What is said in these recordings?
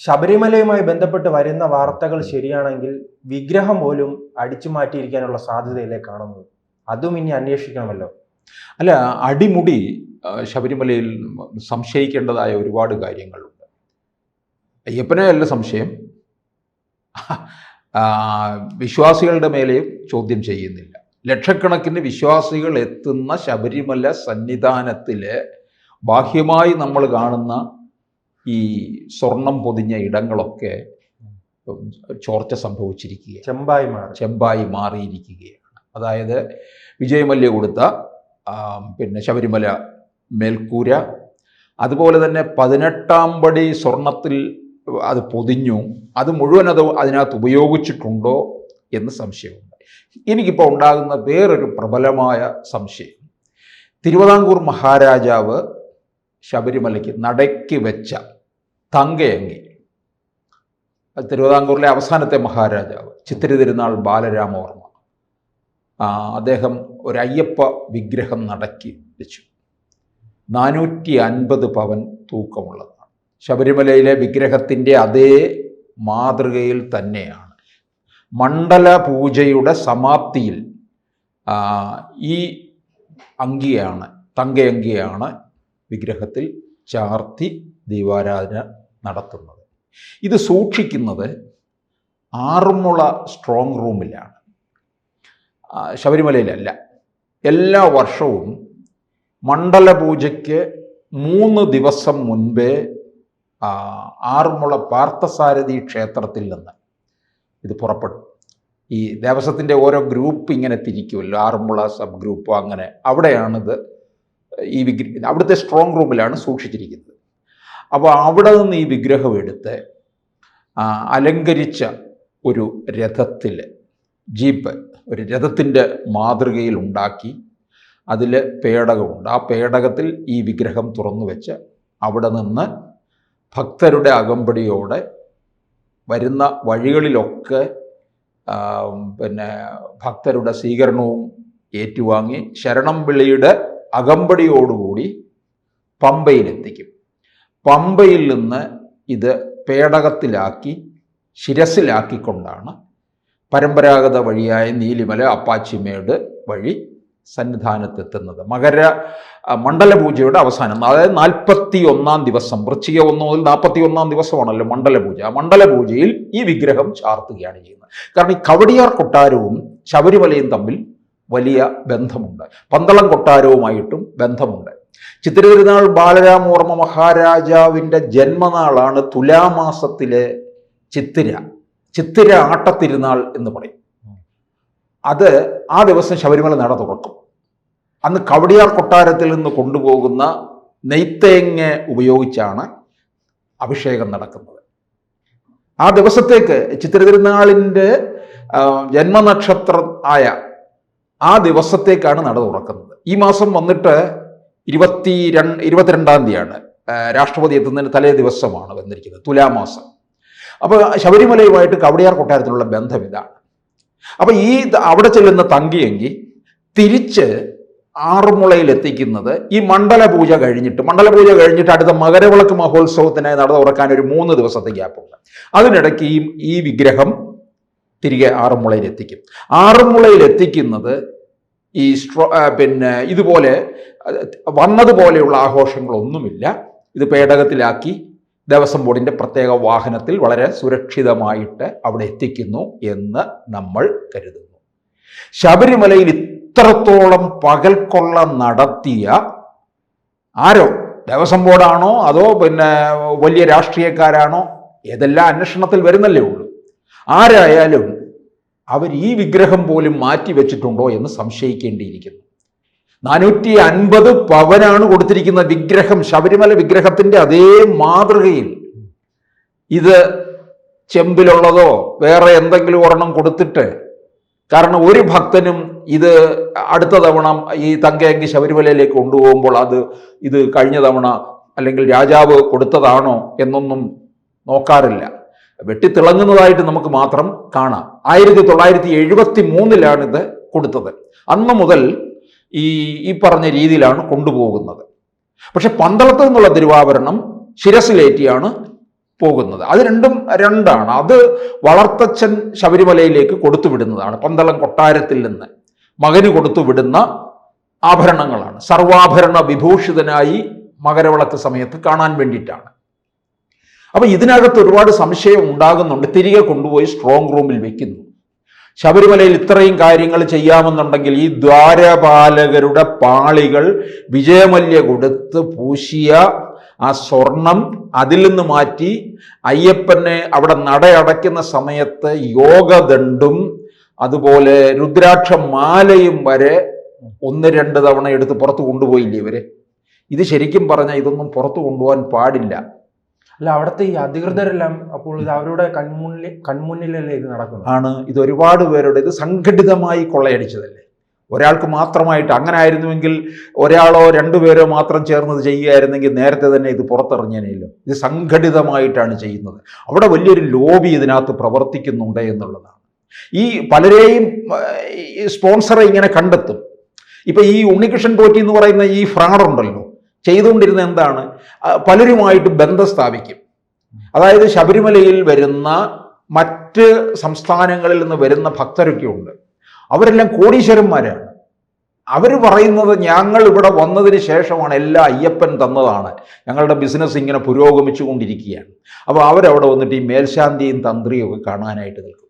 ശബരിമലയുമായി ബന്ധപ്പെട്ട് വരുന്ന വാർത്തകൾ ശരിയാണെങ്കിൽ വിഗ്രഹം പോലും അടിച്ചു മാറ്റിയിരിക്കാനുള്ള സാധ്യതയല്ലേ കാണുന്നത്? അതും ഇനി അന്വേഷിക്കണമല്ലോ. അല്ല, അടിമുടി ശബരിമലയിൽ സംശയിക്കേണ്ടതായ ഒരുപാട് കാര്യങ്ങളുണ്ട്. അയ്യപ്പനെ അല്ല സംശയം, വിശ്വാസികളുടെ മേലെയും ചോദ്യം ചെയ്യുന്നില്ല. ലക്ഷക്കണക്കിന് വിശ്വാസികൾ എത്തുന്ന ശബരിമല സന്നിധാനത്തിലെ ബാഹ്യമായി നമ്മൾ കാണുന്ന ഈ സ്വർണം പൊതിഞ്ഞ ഇടങ്ങളൊക്കെ ചോർച്ച സംഭവിച്ചിരിക്കുകയാണ്, ചെമ്പായി മാറിയിരിക്കുകയാണ്. അതായത് വിജയമല്യ കൊടുത്ത ശബരിമല മേൽക്കൂര, അതുപോലെ തന്നെ 18-ാം പടി സ്വർണത്തിൽ അത് പൊതിഞ്ഞു, അത് മുഴുവൻ അതിനകത്ത് ഉപയോഗിച്ചിട്ടുണ്ടോ എന്ന് സംശയമുണ്ട്. എനിക്കിപ്പോൾ ഉണ്ടാകുന്ന വേറൊരു പ്രബലമായ സംശയം, തിരുവിതാംകൂർ മഹാരാജാവ് ശബരിമലയ്ക്ക് നടയ്ക്ക് വെച്ച തങ്കയങ്കി, തിരുവിതാംകൂറിലെ അവസാനത്തെ മഹാരാജാവ് ചിത്തിര തിരുനാൾ ബാലരാമവർമ്മ, അദ്ദേഹം ഒരു അയ്യപ്പ വിഗ്രഹം നടക്കി വെച്ചു. 450 പവൻ തൂക്കമുള്ളതാണ്. ശബരിമലയിലെ വിഗ്രഹത്തിൻ്റെ അതേ മാതൃകയിൽ തന്നെയാണ്. മണ്ഡല പൂജയുടെ സമാപ്തിയിൽ ഈ അങ്കിയാണ്, തങ്കയങ്കിയാണ് വിഗ്രഹത്തിൽ ചാർത്തി ദീപാരാധന നടത്തുന്നത്. ഇത് സൂക്ഷിക്കുന്നത് ആറന്മുള സ്ട്രോങ് റൂമിലാണ്, ശബരിമലയിലല്ല. എല്ലാ വർഷവും മണ്ഡല പൂജയ്ക്ക് 3 ദിവസം മുൻപേ ആറന്മുള പാർത്ഥസാരഥി ക്ഷേത്രത്തിൽ നിന്ന് ഇത് പുറപ്പെടും. ഈ ദേവസ്വത്തിൻ്റെ ഓരോ ഗ്രൂപ്പ് ഇങ്ങനെ തിരിക്കുമല്ലോ, ആറന്മുള സബ് ഗ്രൂപ്പ്, അങ്ങനെ അവിടെയാണിത്. ഈ അവിടുത്തെ സ്ട്രോങ് റൂമിലാണ് സൂക്ഷിച്ചിരിക്കുന്നത്. അപ്പോൾ അവിടെ നിന്ന് ഈ വിഗ്രഹം എടുത്ത് അലങ്കരിച്ച ഒരു രഥത്തിൽ, ജീപ്പ്, ഒരു രഥത്തിൻ്റെ മാതൃകയിൽ ഉണ്ടാക്കി, അതിൽ പേടകമുണ്ട്. ആ പേടകത്തിൽ ഈ വിഗ്രഹം തുറന്നു വെച്ച് അവിടെ നിന്ന് ഭക്തരുടെ അകമ്പടിയോടെ വരുന്ന വഴികളിലൊക്കെ ഭക്തരുടെ സ്വീകരണവും ഏറ്റുവാങ്ങി ശരണം വിളിയുടെ അകമ്പടിയോടുകൂടി പമ്പയിലെത്തിക്കും. പമ്പയിൽ നിന്ന് ഇത് പേടകത്തിലാക്കി ശിരസിലാക്കിക്കൊണ്ടാണ് പരമ്പരാഗത വഴിയായ നീലിമല, അപ്പാച്ചിമേട് വഴി സന്നിധാനത്തെത്തുന്നത്. മണ്ഡലപൂജയുടെ അവസാനം, അതായത് 41-ാം ദിവസം, വൃശ്ചിക 1 മുതൽ 41-ാം ദിവസമാണല്ലോ മണ്ഡലപൂജ. ആ മണ്ഡലപൂജയിൽ ഈ വിഗ്രഹം ചാർത്തുകയാണ് ചെയ്യുന്നത്. കാരണം ഈ കവടിയാർ കൊട്ടാരവും ശബരിമലയും തമ്മിൽ വലിയ ബന്ധമുണ്ട്, പന്തളം കൊട്ടാരവുമായിട്ടും ബന്ധമുണ്ട്. ചിത്തിര തിരുനാൾ ബാലരാമവർമ്മ മഹാരാജാവിൻ്റെ ജന്മനാളാണ് തുലാമാസത്തിലെ ചിത്തിര ആട്ടത്തിരുനാൾ എന്ന് പറയും. അത് ആ ദിവസം ശബരിമല നട തുറക്കും. അന്ന് കവടിയാർ കൊട്ടാരത്തിൽ നിന്ന് കൊണ്ടുപോകുന്ന നെയ്ത്തേങ്ങ ഉപയോഗിച്ചാണ് അഭിഷേകം നടക്കുന്നത്. ആ ദിവസത്തേക്ക് ചിത്തിര തിരുനാളിൻ്റെ ജന്മനക്ഷത്രം ആയ ആ ദിവസത്തേക്കാണ് നട തുറക്കുന്നത്. ഈ മാസം വന്നിട്ട് 22-ാം തീയതിയാണ്, രാഷ്ട്രപതി എത്തുന്നതിന് തലേ ദിവസമാണ് വന്നിരിക്കുന്നത്, തുലാമാസം. അപ്പോൾ ശബരിമലയുമായിട്ട് കവടിയാർ കൊട്ടാരത്തിലുള്ള ബന്ധം ഇതാണ്. അപ്പോൾ ഈ അവിടെ ചെല്ലുന്ന തങ്കിയെങ്കി തിരിച്ച് ആറന്മുളയിൽ എത്തിക്കുന്നത് ഈ മണ്ഡലപൂജ കഴിഞ്ഞിട്ട് അടുത്ത മകരവിളക്ക് മഹോത്സവത്തിനായി നട തുറക്കാൻ ഒരു 3 ദിവസത്തെ ഗ്യാപ്പുണ്ട്. അതിനിടയ്ക്ക് ഈ വിഗ്രഹം തിരികെ ആറന്മുളയിൽ എത്തിക്കും. ആറന്മുളയിൽ എത്തിക്കുന്നത് ഈ ഇതുപോലെ വന്നതുപോലെയുള്ള ആഘോഷങ്ങളൊന്നുമില്ല. ഇത് പേടകത്തിലാക്കി ദേവസ്വം ബോർഡിൻ്റെ പ്രത്യേക വാഹനത്തിൽ വളരെ സുരക്ഷിതമായിട്ട് അവിടെ എത്തിക്കുന്നു എന്ന് നമ്മൾ കരുതുന്നു. ശബരിമലയിൽ ഇത്രത്തോളം പകൽക്കൊള്ള നടത്തിയ ആരോ, ദേവസ്വം ബോർഡാണോ അതോ വലിയ രാഷ്ട്രീയക്കാരാണോ, ഏതെല്ലാം അന്വേഷണത്തിൽ വരുന്നല്ലേ ഉള്ളൂ. ആരായാലും അവർ ഈ വിഗ്രഹം പോലും മാറ്റി വെച്ചിട്ടുണ്ടോ എന്ന് സംശയിക്കേണ്ടിയിരിക്കുന്നു. 450 പവനാണ് കൊടുത്തിരിക്കുന്ന വിഗ്രഹം, ശബരിമല വിഗ്രഹത്തിൻ്റെ അതേ മാതൃകയിൽ. ഇത് ചെമ്പിലുള്ളതോ വേറെ എന്തെങ്കിലും ഒരെണ്ണം കൊടുത്തിട്ട്, കാരണം ഒരു ഭക്തനും ഇത് അടുത്ത തവണ ഈ തങ്കയങ്കി ശബരിമലയിലേക്ക് കൊണ്ടുപോകുമ്പോൾ ഇത് കഴിഞ്ഞ തവണ അല്ലെങ്കിൽ രാജാവ് കൊടുത്തതാണോ എന്നൊന്നും നോക്കാറില്ല. വെട്ടിത്തിളങ്ങുന്നതായിട്ട് നമുക്ക് മാത്രം കാണാം. 1973 ഇത് കൊടുത്തത്. അന്ന് മുതൽ ഈ പറഞ്ഞ രീതിയിലാണ് കൊണ്ടുപോകുന്നത്. പക്ഷെ പന്തളത്ത് നിന്നുള്ള തിരുവാഭരണം ശിരസിലേറ്റിയാണ് പോകുന്നത്. അത് രണ്ടാണ്. അത് വളർത്തച്ഛൻ ശബരിമലയിലേക്ക് കൊടുത്തുവിടുന്നതാണ്. പന്തളം കൊട്ടാരത്തിൽ നിന്ന് മകന് കൊടുത്തുവിടുന്ന ആഭരണങ്ങളാണ്. സർവാഭരണ വിഭൂഷിതനായി മകരവിളക്ക് സമയത്ത് കാണാൻ വേണ്ടിയിട്ടാണ്. അപ്പൊ ഇതിനകത്ത് ഒരുപാട് സംശയം ഉണ്ടാകുന്നുണ്ട്. തിരികെ കൊണ്ടുപോയി സ്ട്രോങ് റൂമിൽ വെക്കുന്നു. ശബരിമലയിൽ ഇത്രയും കാര്യങ്ങൾ ചെയ്യാമെന്നുണ്ടെങ്കിൽ ഈ ദ്വാരപാലകരുടെ പാളികൾ വിജയമല്യ കൊടുത്ത് പൂശിയ ആ സ്വർണം അതിൽ നിന്ന് മാറ്റി അയ്യപ്പനെ അവിടെ നടയടയ്ക്കുന്ന സമയത്ത് യോഗദണ്ഡും അതുപോലെ രുദ്രാക്ഷ മാലയും വരെ 1-2 തവണ എടുത്ത് പുറത്ത് കൊണ്ടുപോയില്ലേ ഇവര്. ഇത് ശരിക്കും പറഞ്ഞാൽ ഇതൊന്നും പുറത്തു കൊണ്ടുപോകാൻ പാടില്ല. അല്ല, അവിടുത്തെ ഈ അധികൃതരെല്ലാം അപ്പോൾ ഇത് അവരുടെ കൺമുന്നിലല്ലേ ഇത് നടക്കുന്നത്? ആണ്. ഇത് ഒരുപാട് പേരുടെ ഇത് സംഘടിതമായി കൊള്ളയടിച്ചതല്ലേ. ഒരാൾക്ക് മാത്രമായിട്ട് അങ്ങനെ ആയിരുന്നുവെങ്കിൽ ഒരാളോ 2 പേരോ മാത്രം ചേർന്നത് ചെയ്യുകയായിരുന്നെങ്കിൽ നേരത്തെ തന്നെ ഇത് പുറത്തിറങ്ങിയനല്ലോ. ഇത് സംഘടിതമായിട്ടാണ് ചെയ്യുന്നത്. അവിടെ വലിയൊരു ലോബി ഇതിനകത്ത് പ്രവർത്തിക്കുന്നുണ്ട് എന്നുള്ളതാണ്. ഈ പലരെയും സ്പോൺസറെ ഇങ്ങനെ കണ്ടെത്തും. ഇപ്പൊ ഈ ഉണ്ണികൃഷ്ണൻ പോറ്റി എന്ന് പറയുന്ന ഈ ഫ്രാഡുണ്ടല്ലോ, ചെയ്തുകൊണ്ടിരുന്ന എന്താണ്, പലരുമായിട്ട് ബന്ധം സ്ഥാപിക്കും. അതായത് ശബരിമലയിൽ വരുന്ന മറ്റ് സംസ്ഥാനങ്ങളിൽ നിന്ന് വരുന്ന ഭക്തരൊക്കെ ഉണ്ട്. അവരെല്ലാം കോടീശ്വരന്മാരാണ്. അവർ പറയുന്നത് ഞങ്ങൾ ഇവിടെ വന്നതിന് ശേഷമാണ് എല്ലാം അയ്യപ്പൻ തന്നതാണ്, ഞങ്ങളുടെ ബിസിനസ് ഇങ്ങനെ പുരോഗമിച്ചു കൊണ്ടിരിക്കുകയാണ്. അപ്പോൾ അവരവിടെ വന്നിട്ട് ഈ മേൽശാന്തിയും തന്ത്രിയും ഒക്കെ കാണാനായിട്ട് നിൽക്കും.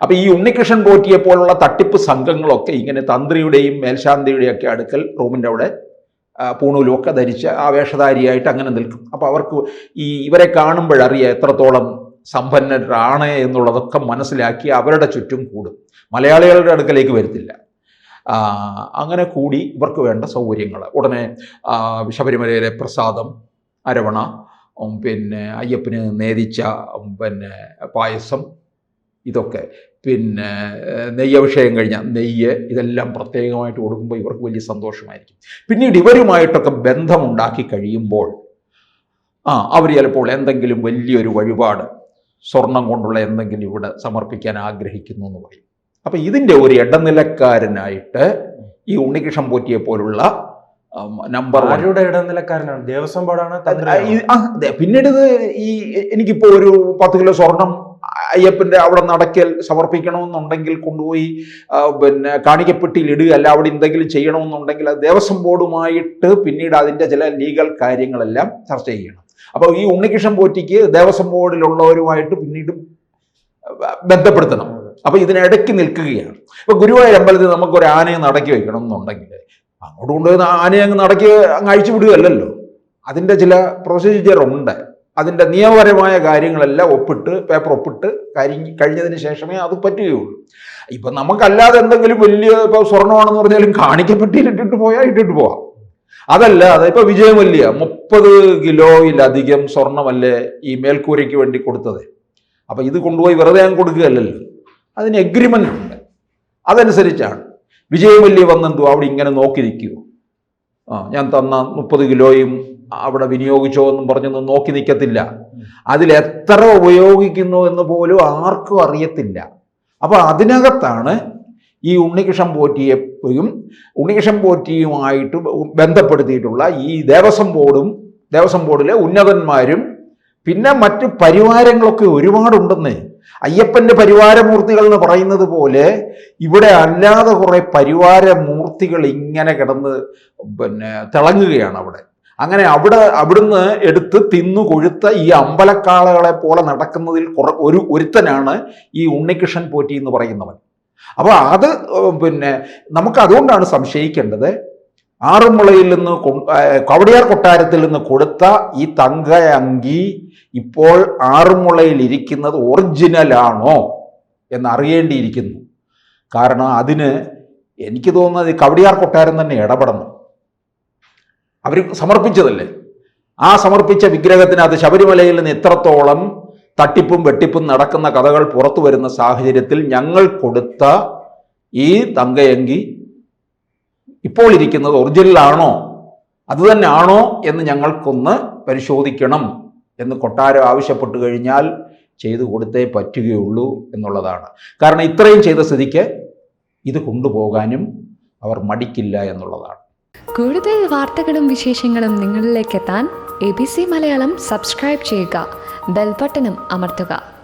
അപ്പോൾ ഈ ഉണ്ണികൃഷ്ണൻ പോറ്റിയെ പോലുള്ള തട്ടിപ്പ് സംഘങ്ങളൊക്കെ ഇങ്ങനെ തന്ത്രിയുടെയും മേൽശാന്തിയുടെയും ഒക്കെ അടുക്കൽ റൂമിൻ്റെ അവിടെ പൂണൂലും ഒക്കെ ധരിച്ച് ആ വേഷധാരിയായിട്ട് അങ്ങനെ നിൽക്കും. അപ്പോൾ അവർക്ക് ഇവരെ കാണുമ്പോഴറിയാം എത്രത്തോളം സമ്പന്നരാണ് എന്നുള്ളതൊക്കെ മനസ്സിലാക്കി അവരുടെ ചുറ്റും കൂടും. മലയാളികളുടെ അടുക്കലേക്ക് വരത്തില്ല. അങ്ങനെ കൂടി ഇവർക്ക് വേണ്ട സൗകര്യങ്ങൾ ഉടനെ ശബരിമലയിലെ പ്രസാദം, അരവണ, പിന്നെ അയ്യപ്പന് നേദിച്ച പായസം, ഇതൊക്കെ പിന്നെ നെയ്യഭിഷേകം കഴിഞ്ഞ നെയ്യ്, ഇതെല്ലാം പ്രത്യേകമായിട്ട് കൊടുക്കുമ്പോൾ ഇവർക്ക് വലിയ സന്തോഷമായിരിക്കും. പിന്നീട് ഇവരുമായിട്ടൊക്കെ ബന്ധമുണ്ടാക്കി കഴിയുമ്പോൾ അവർ ചിലപ്പോൾ എന്തെങ്കിലും വലിയൊരു വഴിപാട് സ്വർണം കൊണ്ടുള്ള എന്തെങ്കിലും ഇവിടെ സമർപ്പിക്കാൻ ആഗ്രഹിക്കുന്നു എന്ന് പറയും. അപ്പം ഇതിൻ്റെ ഒരു ഇടനിലക്കാരനായിട്ട് ഈ ഉണ്ണികൃഷ്ണൻ പോറ്റിയെ പോലുള്ള നമ്പർ ആരുടെ ഇടനിലക്കാരനാണ്? ദേവസ്വം ബോർഡാണ്? പിന്നീട് ഇത് എനിക്കിപ്പോൾ ഒരു 10 കിലോ സ്വർണം അയ്യപ്പൻ്റെ അവിടെ നടക്കൽ സമർപ്പിക്കണമെന്നുണ്ടെങ്കിൽ കൊണ്ടുപോയി കാണിക്കപ്പെട്ടിയിൽ ഇടുക, അല്ല അവിടെ എന്തെങ്കിലും ചെയ്യണമെന്നുണ്ടെങ്കിൽ അത് ദേവസ്വം ബോർഡുമായിട്ട് പിന്നീട് അതിൻ്റെ ചില ലീഗൽ കാര്യങ്ങളെല്ലാം ചർച്ച ചെയ്യണം. അപ്പോൾ ഈ ഉണ്ണികൃഷ്ണൻ പോറ്റിക്ക് ദേവസ്വം ബോർഡിലുള്ളവരുമായിട്ട് പിന്നീട് ബന്ധപ്പെടുത്തണം. അപ്പോൾ ഇതിനിടയ്ക്ക് നിൽക്കുകയാണ്. ഇപ്പോൾ ഗുരുവായൂർ അമ്പലത്തിൽ നമുക്കൊരു ആനയെ നടക്കി വെക്കണം എന്നുണ്ടെങ്കിൽ അങ്ങോട്ട് കൊണ്ടുപോയി ആനയെ നടക്കി അഴിച്ചു വിടുകയല്ലോ. അതിൻ്റെ ചില പ്രൊസീജിയറുണ്ട്. അതിൻ്റെ നിയമപരമായ കാര്യങ്ങളെല്ലാം പേപ്പർ ഒപ്പിട്ട് കഴിഞ്ഞതിന് ശേഷമേ അത് പറ്റുകയുള്ളൂ. ഇപ്പം നമുക്കല്ലാതെ എന്തെങ്കിലും വലിയ ഇപ്പോൾ സ്വർണ്ണമാണെന്ന് പറഞ്ഞാലും കാണിക്കപ്പെട്ടിയിൽ ഇട്ടിട്ട് പോകാം. അതല്ല, അതിപ്പോൾ വിജയമല്യ 30 കിലോയിലധികം സ്വർണ്ണമല്ലേ ഈ മേൽക്കൂരയ്ക്ക് വേണ്ടി കൊടുത്തത്. അപ്പം ഇത് കൊണ്ടുപോയി വെറുതെ ഞാൻ കൊടുക്കുകയല്ലല്ലോ, അതിന് എഗ്രിമെൻ്റ് ഉണ്ട്. അതനുസരിച്ചാണ് വിജയമല്യ വന്നെന്തോ അവിടെ ഇങ്ങനെ നോക്കി നിൽക്കുമോ? ഞാൻ തന്ന 30 കിലോയും അവിടെ വിനിയോഗിച്ചോ എന്നും പറഞ്ഞൊന്നും നോക്കി നിൽക്കത്തില്ല. അതിലെത്ര ഉപയോഗിക്കുന്നു എന്ന് പോലും ആർക്കും അറിയത്തില്ല. അപ്പോൾ അതിനകത്താണ് ഈ ഉണ്ണികൃഷ്ണൻ പോറ്റിയുമായിട്ട് ബന്ധപ്പെടുത്തിയിട്ടുള്ള ഈ ദേവസ്വം ബോർഡിലെ ഉന്നതന്മാരും പിന്നെ മറ്റ് പരിവാരങ്ങളൊക്കെ ഒരുപാടുണ്ടെന്ന്. അയ്യപ്പൻ്റെ പരിവാരമൂർത്തികൾ എന്ന് പറയുന്നത് പോലെ ഇവിടെ അല്ലാതെ കുറേ പരിവാരമൂർത്തികൾ ഇങ്ങനെ കിടന്ന് തിളങ്ങുകയാണ് അവിടെ. അങ്ങനെ അവിടുന്ന് എടുത്ത് തിന്നു കൊഴുത്ത ഈ അമ്പലക്കാളകളെ പോലെ നടക്കുന്നതിൽ ഒരുത്തനാണ് ഈ ഉണ്ണികൃഷ്ണൻ പോറ്റി എന്ന് പറയുന്നവൻ. അപ്പോൾ അത് നമുക്ക് അതുകൊണ്ടാണ് സംശയിക്കേണ്ടത്. ആറന്മുളയിൽ നിന്ന് കവടിയാർ കൊട്ടാരത്തിൽ നിന്ന് കൊടുത്ത ഈ തങ്ക അങ്കി ഇപ്പോൾ ആറന്മുളയിൽ ഇരിക്കുന്നത് ഒറിജിനലാണോ എന്നറിയേണ്ടിയിരിക്കുന്നു. കാരണം അതിന് എനിക്ക് തോന്നുന്നത് കവടിയാർ കൊട്ടാരം തന്നെ ഇടപെടണം. അവർ സമർപ്പിച്ചതല്ലേ, ആ സമർപ്പിച്ച വിഗ്രഹത്തിന് അത് ശബരിമലയിൽ നിന്ന് എത്രത്തോളം തട്ടിപ്പും വെട്ടിപ്പും നടക്കുന്ന കഥകൾ പുറത്തു വരുന്ന സാഹചര്യത്തിൽ ഞങ്ങൾ കൊടുത്ത ഈ തങ്കയങ്കി ഇപ്പോൾ ഇരിക്കുന്നത് ഒറിജിനലാണോ, അതുതന്നെ ആണോ എന്ന് ഞങ്ങൾക്കൊന്ന് പരിശോധിക്കണം എന്ന് കൊട്ടാരം ആവശ്യപ്പെട്ടു കഴിഞ്ഞാൽ ചെയ്തു കൊടുത്തേ പറ്റുകയുള്ളൂ എന്നുള്ളതാണ്. കാരണം ഇത്രയും ചെയ്ത സ്ഥിതിക്ക് ഇത് കൊണ്ടുപോകാനും അവർ മടിക്കില്ല എന്നുള്ളതാണ്. കൂടുതൽ വാർത്തകളും വിശേഷങ്ങളും നിങ്ങളിലേക്ക് എത്താൻ ABC മലയാളം സബ്സ്ക്രൈബ് ചെയ്യുക. ബെൽബട്ടനും അമർത്തുക.